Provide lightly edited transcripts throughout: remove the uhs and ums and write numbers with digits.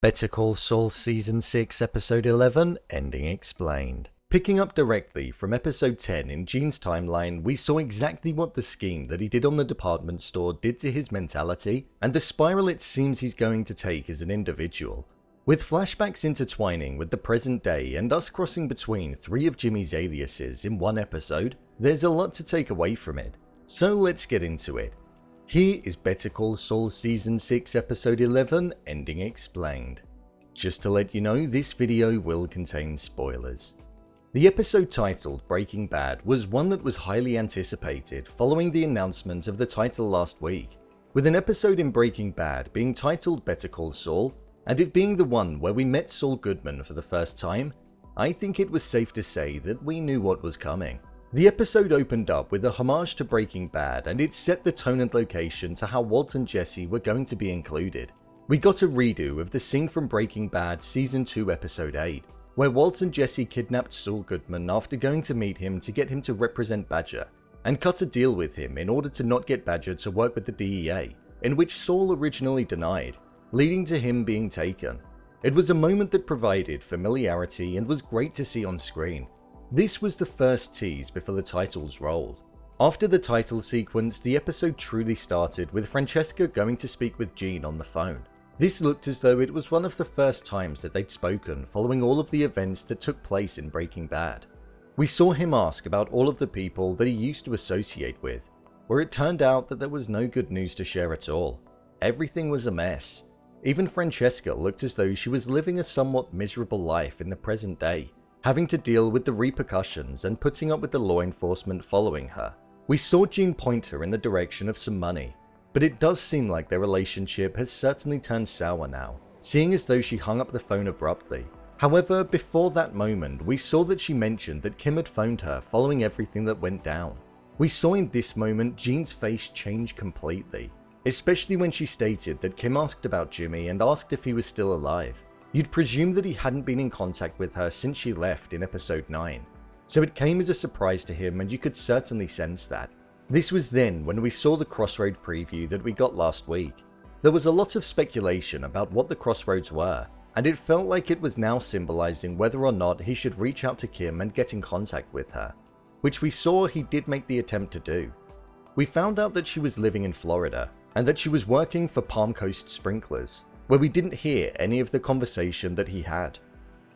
Better Call Saul Season 6 Episode 11, Ending Explained. Picking up directly from Episode 10 in Gene's timeline, we saw exactly what the scheme that he did on the department store did to his mentality, and the spiral it seems he's going to take as an individual. With flashbacks intertwining with the present day and us crossing between three of Jimmy's aliases in one episode, there's a lot to take away from it. So let's get into it. Here is Better Call Saul Season 6 Episode 11, Ending Explained. Just to let you know, this video will contain spoilers. The episode titled Breaking Bad was one that was highly anticipated following the announcement of the title last week, with an episode in Breaking Bad being titled Better Call Saul, and it being the one where we met Saul Goodman for the first time. I think it was safe to say that we knew what was coming. The episode opened up with a homage to Breaking Bad, and it set the tone and location to how White and Jesse were going to be included. We got a redo of the scene from Breaking Bad Season 2 Episode 8, where White and Jesse kidnapped Saul Goodman after going to meet him to get him to represent Badger, and cut a deal with him in order to not get Badger to work with the DEA, in which Saul originally denied, leading to him being taken. It was a moment that provided familiarity and was great to see on screen. This was the first tease before the titles rolled. After the title sequence, the episode truly started with Francesca going to speak with Gene on the phone. This looked as though it was one of the first times that they'd spoken following all of the events that took place in Breaking Bad. We saw him ask about all of the people that he used to associate with, where it turned out that there was no good news to share at all. Everything was a mess. Even Francesca looked as though she was living a somewhat miserable life in the present day, having to deal with the repercussions and putting up with the law enforcement following her. We saw Gene point her in the direction of some money, but it does seem like their relationship has certainly turned sour now, seeing as though she hung up the phone abruptly. However, before that moment, we saw that she mentioned that Kim had phoned her following everything that went down. We saw in this moment Gene's face change completely, especially when she stated that Kim asked about Jimmy and asked if he was still alive. You'd presume that he hadn't been in contact with her since she left in episode 9, so it came as a surprise to him, and you could certainly sense that. This was then when we saw the Crossroad preview that we got last week. There was a lot of speculation about what the Crossroads were, and it felt like it was now symbolizing whether or not he should reach out to Kim and get in contact with her, which we saw he did make the attempt to do. We found out that she was living in Florida, and that she was working for Palm Coast Sprinklers, where we didn't hear any of the conversation that he had.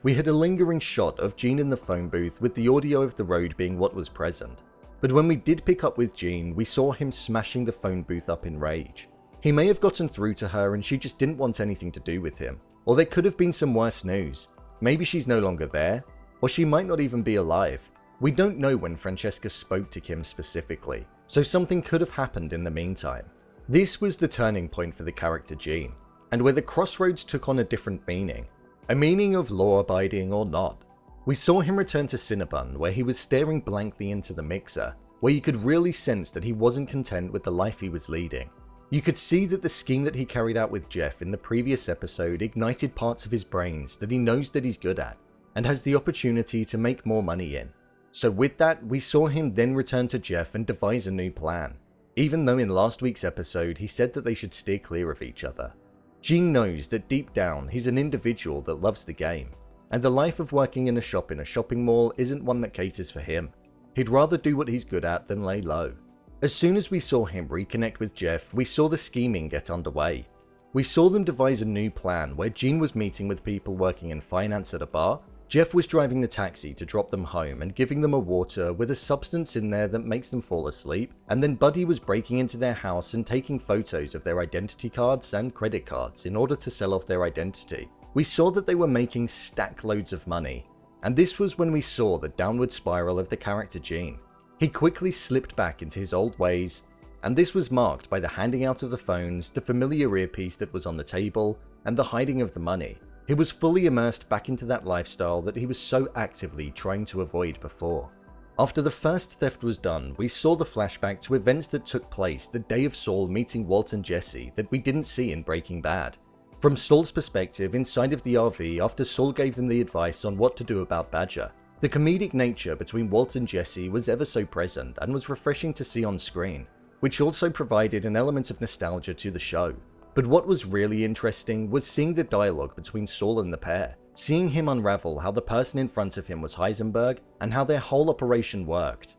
We had a lingering shot of Gene in the phone booth with the audio of the road being what was present, but when we did pick up with Gene, we saw him smashing the phone booth up in rage. He may have gotten through to her and she just didn't want anything to do with him, or there could have been some worse news. Maybe she's no longer there, or she might not even be alive. We don't know when Francesca spoke to Kim specifically, so something could have happened in the meantime. This was the turning point for the character Gene, and where the Crossroads took on a different meaning, a meaning of law-abiding or not. We saw him return to Cinnabon, where he was staring blankly into the mixer, where you could really sense that he wasn't content with the life he was leading. You could see that the scheme that he carried out with Jeff in the previous episode ignited parts of his brains that he knows that he's good at, and has the opportunity to make more money in. So with that, we saw him then return to Jeff and devise a new plan, even though in last week's episode he said that they should steer clear of each other. Gene knows that deep down he's an individual that loves the game, and the life of working in a shopping mall isn't one that caters for him. He'd rather do what he's good at than lay low. As soon as we saw him reconnect with Jeff, we saw the scheming get underway. We saw them devise a new plan where Gene was meeting with people working in finance at a bar, Jeff was driving the taxi to drop them home and giving them a water with a substance in there that makes them fall asleep, and then Buddy was breaking into their house and taking photos of their identity cards and credit cards in order to sell off their identity. We saw that they were making stack loads of money, and this was when we saw the downward spiral of the character Gene. He quickly slipped back into his old ways, and this was marked by the handing out of the phones, the familiar earpiece that was on the table, and the hiding of the money. He was fully immersed back into that lifestyle that he was so actively trying to avoid before. After the first theft was done, we saw the flashback to events that took place the day of Saul meeting White and Jesse that we didn't see in Breaking Bad. From Saul's perspective inside of the RV after Saul gave them the advice on what to do about Badger, the comedic nature between White and Jesse was ever so present and was refreshing to see on screen, which also provided an element of nostalgia to the show. But what was really interesting was seeing the dialogue between Saul and the pair, seeing him unravel how the person in front of him was Heisenberg and how their whole operation worked.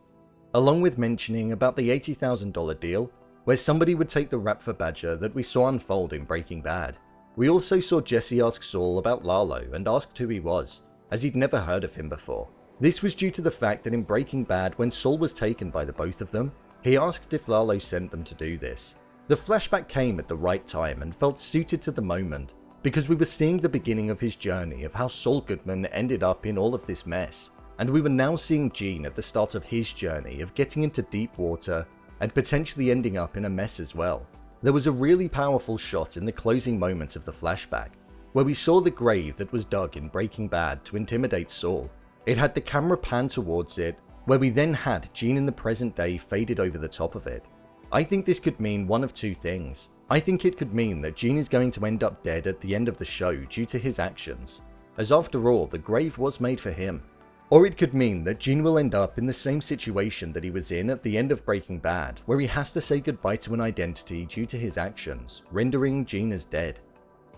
Along with mentioning about the $80,000 deal, where somebody would take the rap for Badger that we saw unfold in Breaking Bad. We also saw Jesse ask Saul about Lalo and asked who he was, as he'd never heard of him before. This was due to the fact that in Breaking Bad, when Saul was taken by the both of them, he asked if Lalo sent them to do this. The flashback came at the right time and felt suited to the moment, because we were seeing the beginning of his journey of how Saul Goodman ended up in all of this mess, and we were now seeing Gene at the start of his journey of getting into deep water and potentially ending up in a mess as well. There was a really powerful shot in the closing moments of the flashback, where we saw the grave that was dug in Breaking Bad to intimidate Saul. It had the camera pan towards it, where we then had Gene in the present day faded over the top of it. I think this could mean one of two things. I think it could mean that Gene is going to end up dead at the end of the show due to his actions, as after all, the grave was made for him. Or it could mean that Gene will end up in the same situation that he was in at the end of Breaking Bad, where he has to say goodbye to an identity due to his actions, rendering Gene as dead.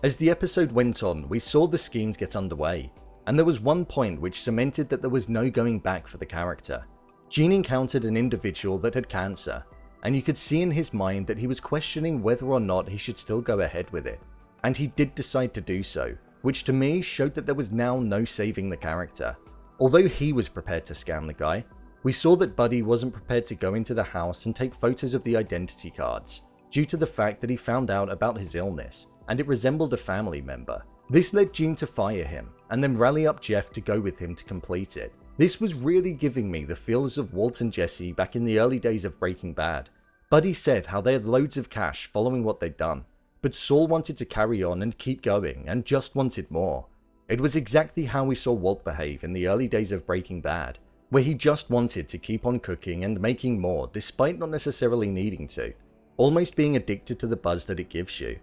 As the episode went on, we saw the schemes get underway, and there was one point which cemented that there was no going back for the character. Gene encountered an individual that had cancer, and you could see in his mind that he was questioning whether or not he should still go ahead with it. And he did decide to do so, which to me showed that there was now no saving the character. Although he was prepared to scam the guy, we saw that Buddy wasn't prepared to go into the house and take photos of the identity cards, due to the fact that he found out about his illness, and it resembled a family member. This led Gene to fire him, and then rally up Jeff to go with him to complete it. This was really giving me the feels of Walt and Jesse back in the early days of Breaking Bad. Buddy said how they had loads of cash following what they'd done, but Saul wanted to carry on and keep going and just wanted more. It was exactly how we saw Walt behave in the early days of Breaking Bad, where he just wanted to keep on cooking and making more despite not necessarily needing to, almost being addicted to the buzz that it gives you.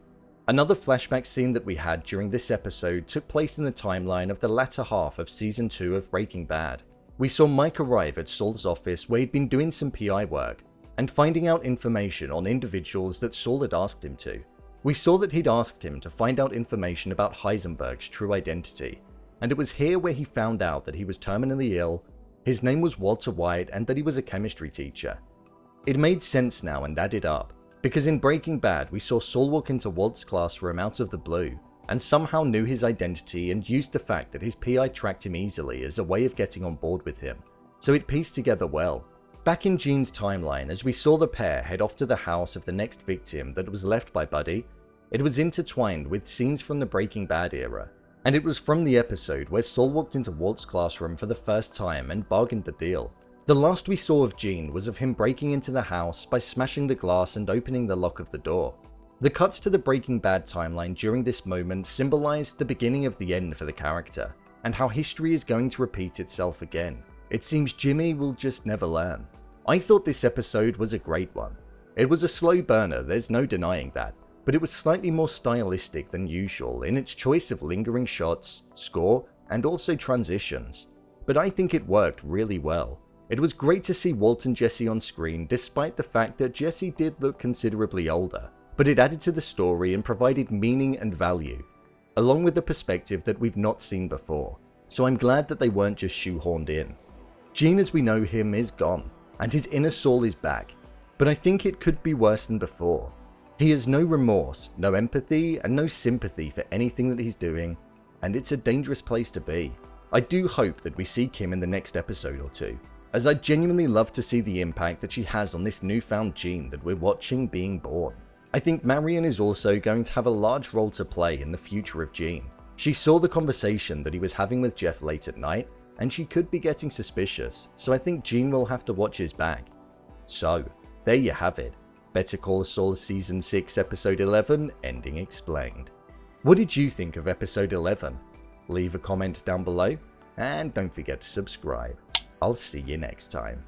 Another flashback scene that we had during this episode took place in the timeline of the latter half of Season 2 of Breaking Bad. We saw Mike arrive at Saul's office where he'd been doing some PI work, and finding out information on individuals that Saul had asked him to. We saw that he'd asked him to find out information about Heisenberg's true identity, and it was here where he found out that he was terminally ill, his name was Walter White, and that he was a chemistry teacher. It made sense now and added up, because in Breaking Bad we saw Saul walk into Walt's classroom out of the blue, and somehow knew his identity and used the fact that his PI tracked him easily as a way of getting on board with him, so it pieced together well. Back in Gene's timeline, as we saw the pair head off to the house of the next victim that was left by Buddy, it was intertwined with scenes from the Breaking Bad era, and it was from the episode where Saul walked into Walt's classroom for the first time and bargained the deal. The last we saw of Gene was of him breaking into the house by smashing the glass and opening the lock of the door. The cuts to the Breaking Bad timeline during this moment symbolized the beginning of the end for the character, and how history is going to repeat itself again. It seems Jimmy will just never learn. I thought this episode was a great one. It was a slow burner, there's no denying that, but it was slightly more stylistic than usual in its choice of lingering shots, score, and also transitions. But I think it worked really well. It was great to see Walt and Jesse on screen despite the fact that Jesse did look considerably older, but it added to the story and provided meaning and value, along with the perspective that we've not seen before, so I'm glad that they weren't just shoehorned in. Gene as we know him is gone, and his inner Saul is back, but I think it could be worse than before. He has no remorse, no empathy, and no sympathy for anything that he's doing, and it's a dangerous place to be. I do hope that we see Kim in the next episode or two, as I genuinely love to see the impact that she has on this newfound Gene that we're watching being born. I think Marion is also going to have a large role to play in the future of Gene. She saw the conversation that he was having with Jeff late at night, and she could be getting suspicious, so I think Gene will have to watch his back. So, there you have it. Better Call Saul Season 6 Episode 11, Ending Explained. What did you think of Episode 11? Leave a comment down below, and don't forget to subscribe. I'll see you next time.